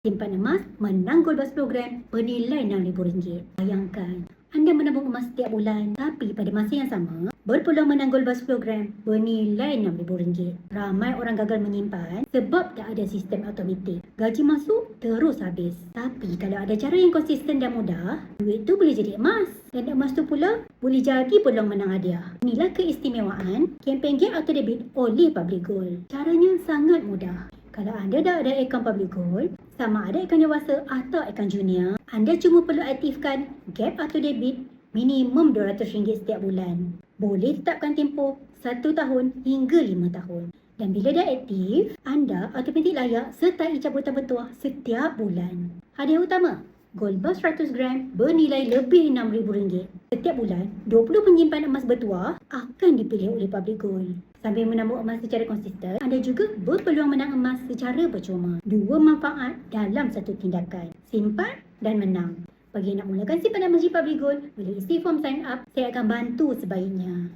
Simpan emas menang Gold Bus program bernilai RM6,000. Bayangkan, anda menabung emas setiap bulan tapi pada masa yang sama berpeluang menang Gold Bus program bernilai RM6,000. Ramai orang gagal menyimpan sebab tak ada sistem automatik. Gaji masuk terus habis. Tapi kalau ada cara yang konsisten dan mudah, duit tu boleh jadi emas. Dan emas tu pula boleh jadi peluang menang hadiah. Inilah keistimewaan kempen Get Auto Debit oleh Public Gold. Caranya sangat mudah. Kalau anda dah ada akaun Public Gold, sama ada akaun dewasa atau akaun junior, anda cuma perlu aktifkan Get Auto Debit minimum RM200 setiap bulan. Boleh tetapkan tempoh 1 tahun hingga 5 tahun. Dan bila dah aktif, anda automatik layak sertai cabutan bertuah setiap bulan. Hadiah utama, Gold Bus 100 gram bernilai lebih RM6,000. Setiap bulan, 20 penyimpan emas bertuah akan dipilih oleh Public Gold. Sambil menabung emas secara konsisten, anda juga berpeluang menang emas secara percuma. Dua manfaat dalam satu tindakan, simpan dan menang. Bagi nak mulakan simpanan emas di Public Gold, boleh isi form sign up. Saya akan bantu sebaiknya.